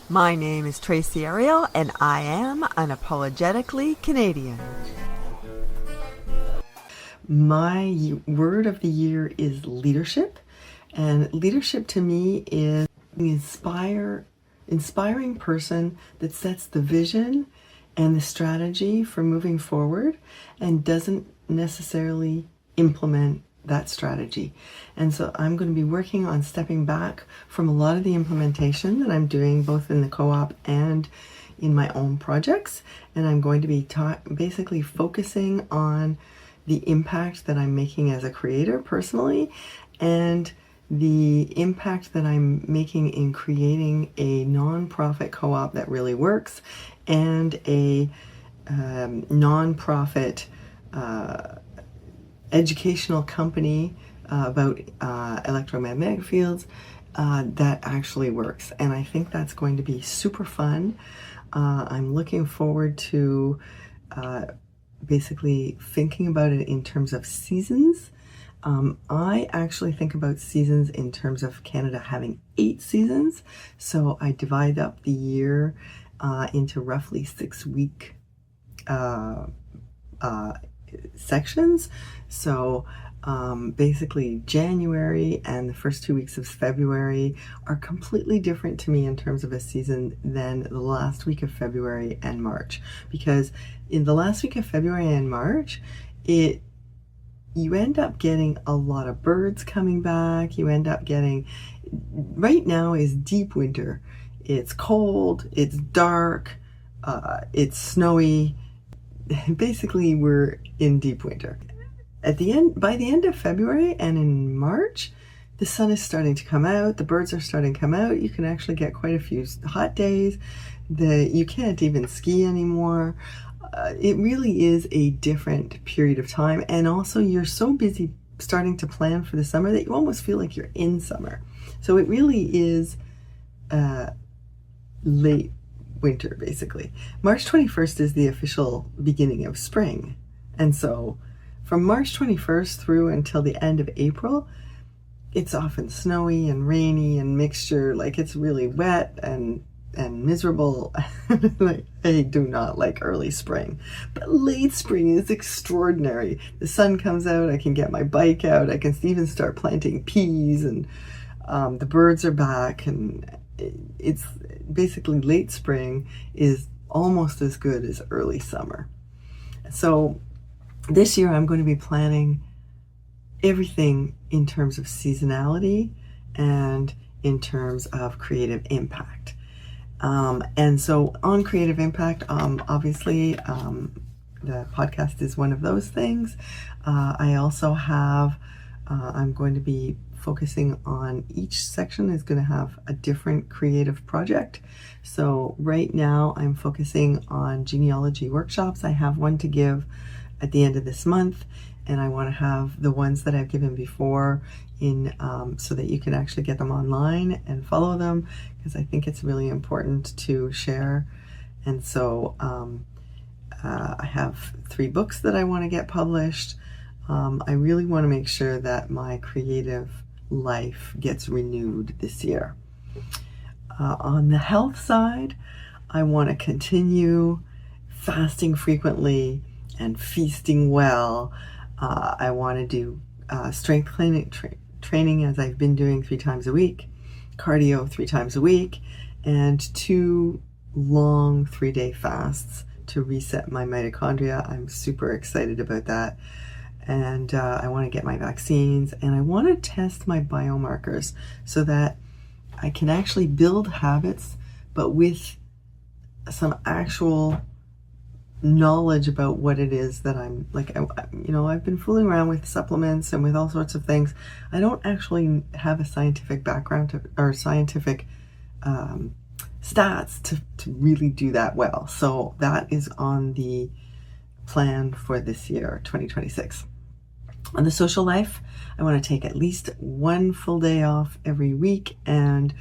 My name is Tracey and I am unapologetically Canadian. My word of the year is leadership, and leadership to me is an inspiring person that sets the vision and the strategy for moving forward and doesn't necessarily implement that strategy. And so I'm going to be working on stepping back from a lot of the implementation that I'm doing both in the co-op and in my own projects, and I'm going to be basically focusing on the impact that I'm making as a creator personally, and the impact that I'm making in creating a nonprofit co-op that really works, and a nonprofit educational company about electromagnetic fields that actually works. And I think that's going to be super fun. I'm looking forward to basically thinking about it in terms of seasons. I actually think about seasons in terms of Canada having 8 seasons. So I divide up the year into roughly 6-week sections. So basically January and the first 2 weeks of February are completely different to me in terms of a season than the last week of February and March, because in the last week of February and March you end up getting a lot of birds coming back. You end up getting, right now is deep winter. It's cold, it's dark, it's snowy. Basically we're in deep winter. By the end of February and in March, the sun is starting to come out, the birds are starting to come out. You can actually get quite a few hot days. You can't even ski anymore. It really is a different period of time, and also you're so busy starting to plan for the summer that you almost feel like you're in summer. So it really is late winter, basically. March 21st is the official beginning of spring, and so from March 21st through until the end of April, it's often snowy and rainy and mixture, like it's really wet and miserable. Like, I do not like early spring, but late spring is extraordinary. The sun comes out, I can get my bike out, I can even start planting peas, and the birds are back, and it's basically late spring is almost as good as early summer. So this year I'm going to be planning everything in terms of seasonality and in terms of creative impact. And so on creative impact, obviously the podcast is one of those things. I also have, I'm going to be focusing on, each section is going to have a different creative project. So right now I'm focusing on genealogy workshops. I have one to give at the end of this month, and I want to have the ones that I've given before in so that you can actually get them online and follow them, because I think it's really important to share. And so I have 3 books that I want to get published. I really want to make sure that my creative life gets renewed this year. On the health side, I want to continue fasting frequently and feasting well. I want to do strength training as I've been doing 3 times a week, cardio 3 times a week, and 2 long 3-day fasts to reset my mitochondria. I'm super excited about that. And I want to get my vaccines, and I want to test my biomarkers so that I can actually build habits, but with some actual knowledge about what it is that I'm like. I've been fooling around with supplements and with all sorts of things. I don't actually have a scientific background or scientific stats to really do that well. So that is on the plan for this year, 2026. On the social life, I want to take at least 1 full day off every week and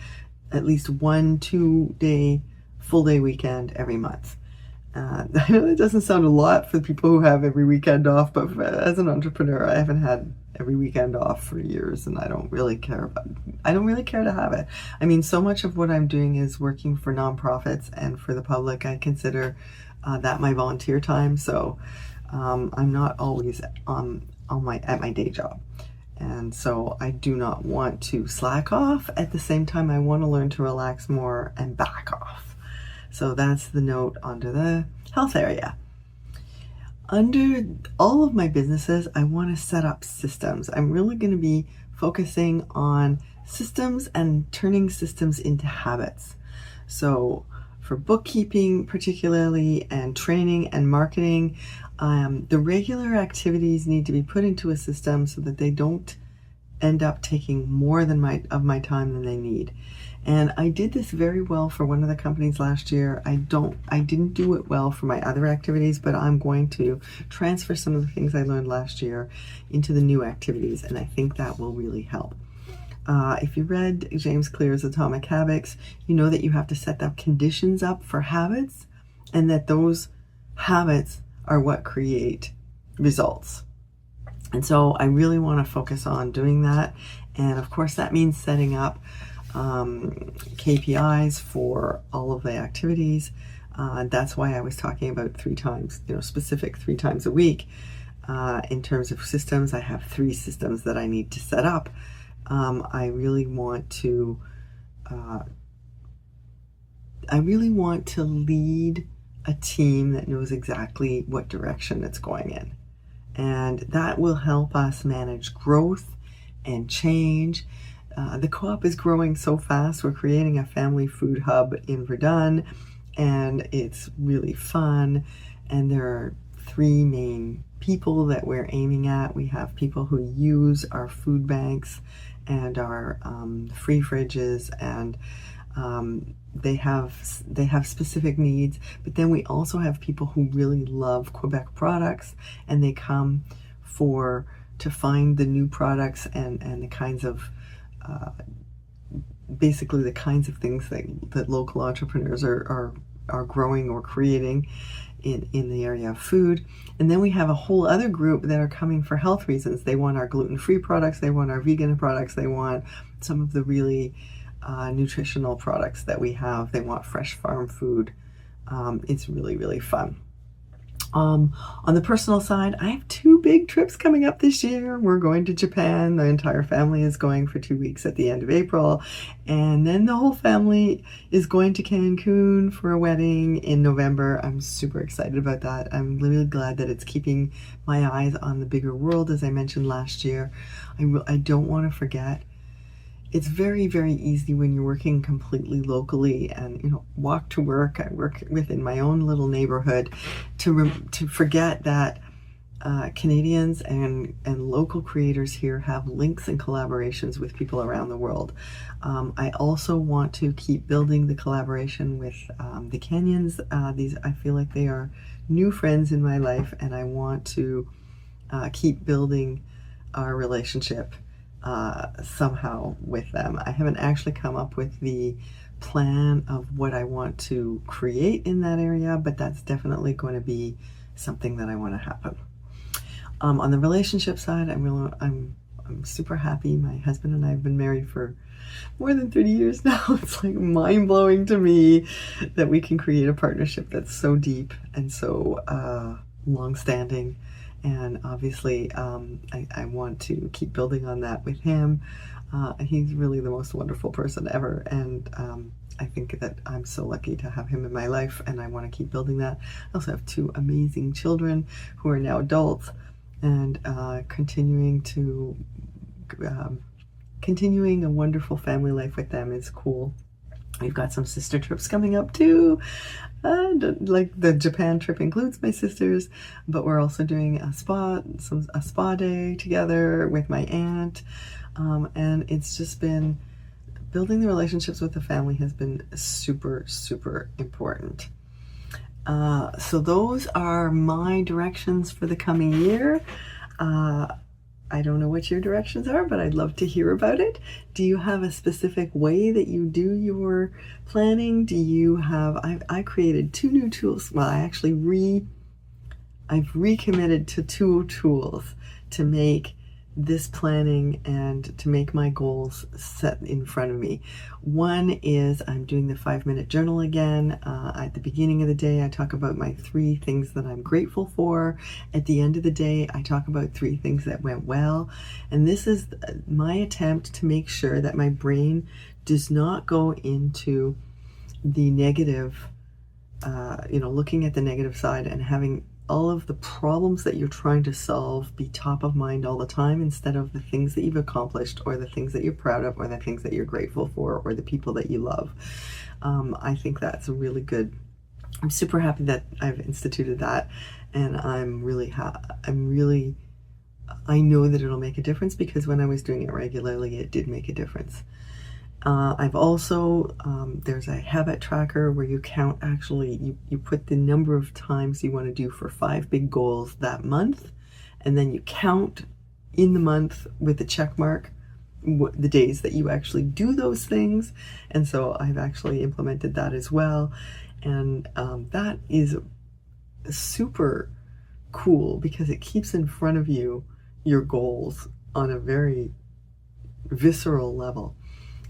at least 1 2-day full day weekend every month. I know it doesn't sound a lot for people who have every weekend off, but as an entrepreneur, I haven't had every weekend off for years, and I don't really care to have it. I mean, so much of what I'm doing is working for nonprofits and for the public. I consider that my volunteer time, so I'm not always at my day job. And so I do not want to slack off. At the same time, I want to learn to relax more and back off. So that's the note under the health area. Under all of my businesses, I want to set up systems. I'm really going to be focusing on systems and turning systems into habits. So for bookkeeping particularly, and training and marketing, the regular activities need to be put into a system so that they don't end up taking more than my time than they need. And I did this very well for one of the companies last year. I didn't do it well for my other activities, but I'm going to transfer some of the things I learned last year into the new activities, and I think that will really help. If you read James Clear's Atomic Habits, you know that you have to set the conditions up for habits, and that those habits are what create results. And so I really want to focus on doing that. And of course, that means setting up KPIs for all of the activities. That's why I was talking about 3 times, specific 3 times a week. In terms of systems, I have 3 systems that I need to set up. I really want to lead a team that knows exactly what direction it's going in. And that will help us manage growth and change. The co-op is growing so fast. We're creating a family food hub in Verdun, and it's really fun. And there are 3 main people that we're aiming at. We have people who use our food banks and our free fridges, and they have specific needs. But then we also have people who really love Quebec products, and they come to find the new products and the kinds of basically the kinds of things that local entrepreneurs are growing or creating in the area of food. And then we have a whole other group that are coming for health reasons. They want our gluten-free products, they want our vegan products, they want some of the really nutritional products that we have. They want fresh farm food. It's really, really fun. On the personal side, I have 2 big trips coming up this year. We're going to Japan. The entire family is going for 2 weeks at the end of April. And then the whole family is going to Cancun for a wedding in November. I'm super excited about that. I'm really glad that it's keeping my eyes on the bigger world, as I mentioned last year. I don't want to forget. It's very, very easy when you're working completely locally and walk to work. I work within my own little neighborhood to forget that Canadians and local creators here have links and collaborations with people around the world. I also want to keep building the collaboration with the Kenyans. I feel like they are new friends in my life, and I want to keep building our relationship somehow with them. I haven't actually come up with the plan of what I want to create in that area, but that's definitely going to be something that I want to happen. On the relationship side, I'm super happy. My husband and I have been married for more than 30 years now. It's like mind-blowing to me that we can create a partnership that's so deep and so long-standing. And obviously, I want to keep building on that with him. He's really the most wonderful person ever. And I think that I'm so lucky to have him in my life, and I want to keep building that. I also have 2 amazing children who are now adults, and continuing a wonderful family life with them is cool. We've got some sister trips coming up too. Like the Japan trip includes my sisters, but we're also doing a spa day together with my aunt. And it's just been, building the relationships with the family has been super, super important. So those are my directions for the coming year. I don't know what your directions are, but I'd love to hear about it. Do you have a specific way that you do your planning? Do you have, I created 2 new tools. Well, I've recommitted to 2 tools to make this planning and to make my goals set in front of me. One is I'm doing the 5-minute journal again. At the beginning of the day, I talk about my 3 things that I'm grateful for. At the end of the day, I talk about 3 things that went well. And this is my attempt to make sure that my brain does not go into the negative, looking at the negative side and having all of the problems that you're trying to solve be top of mind all the time, instead of the things that you've accomplished or the things that you're proud of or the things that you're grateful for or the people that you love. I think that's really good. I'm super happy that I've instituted that, and I know that it'll make a difference, because when I was doing it regularly, it did make a difference. I've also, there's a habit tracker where you count, you put the number of times you want to do for 5 big goals that month, and then you count in the month with a check mark the days that you actually do those things. And so I've actually implemented that as well. And that is super cool, because it keeps in front of you your goals on a very visceral level.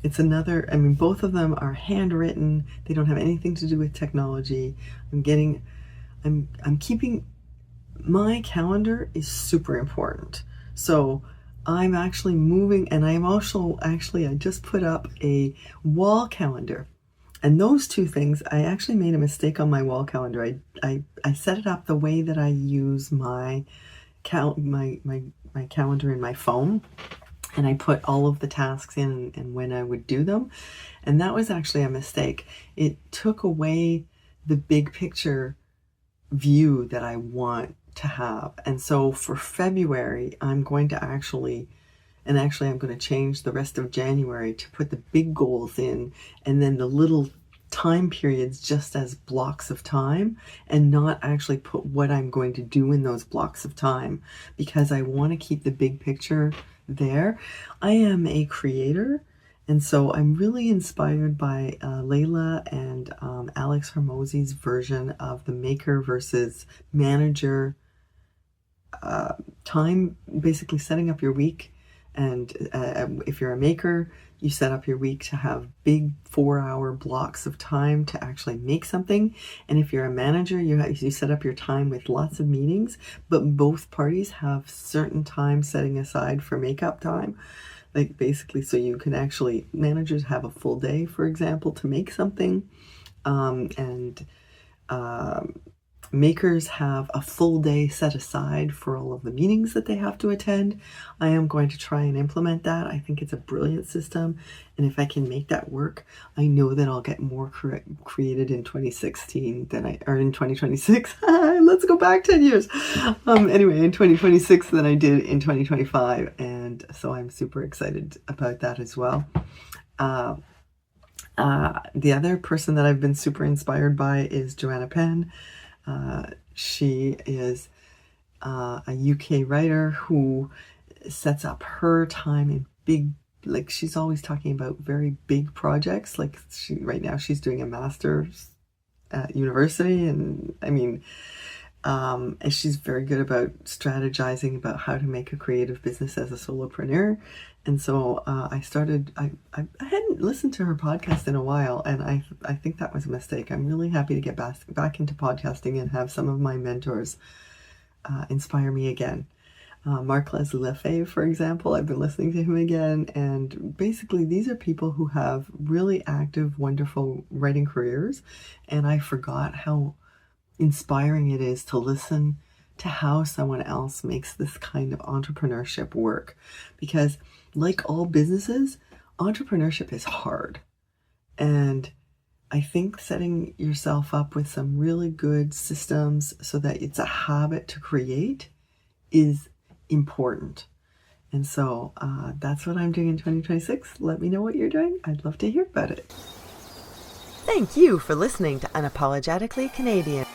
It's both of them are handwritten. They don't have anything to do with technology. I'm keeping, my calendar is super important. So I'm actually moving, and I'm also I just put up a wall calendar. And those 2 things, I actually made a mistake on my wall calendar. I set it up the way that I use my calendar in my phone. And I put all of the tasks in and when I would do them. And that was actually a mistake. It took away the big picture view that I want to have. And so for February, I'm going to I'm going to change the rest of January to put the big goals in, and then the little time periods just as blocks of time, and not actually put what I'm going to do in those blocks of time, because I want to keep the big picture there. I am a creator, and so I'm really inspired by Layla and Alex Hormozy's version of the maker versus manager time, basically setting up your week. And if you're a maker, you set up your week to have big 4-hour blocks of time to actually make something. And if you're a manager, you set up your time with lots of meetings, but both parties have certain time setting aside for makeup time. Like basically, so you can actually, managers have a full day, for example, to make something. Makers have a full day set aside for all of the meetings that they have to attend. I am going to try and implement that. I think it's a brilliant system. And if I can make that work, I know that I'll get more created in 2016 or in 2026. Let's go back 10 years. Anyway, in 2026 than I did in 2025. And so I'm super excited about that as well. The other person that I've been super inspired by is Joanna Penn. She is a UK writer who sets up her time in big, like she's always talking about very big projects. Like right now she's doing a master's at university, and and she's very good about strategizing about how to make a creative business as a solopreneur. And so I hadn't listened to her podcast in a while, and I think that was a mistake. I'm really happy to get back into podcasting and have some of my mentors inspire me again. Mark Leslie Lefebvre, for example, I've been listening to him again, and basically these are people who have really active, wonderful writing careers, and I forgot how inspiring it is to listen to how someone else makes this kind of entrepreneurship work. Because like all businesses, entrepreneurship is hard. And I think setting yourself up with some really good systems so that it's a habit to create is important. And so that's what I'm doing in 2026. Let me know what you're doing. I'd love to hear about it. Thank you for listening to Unapologetically Canadian.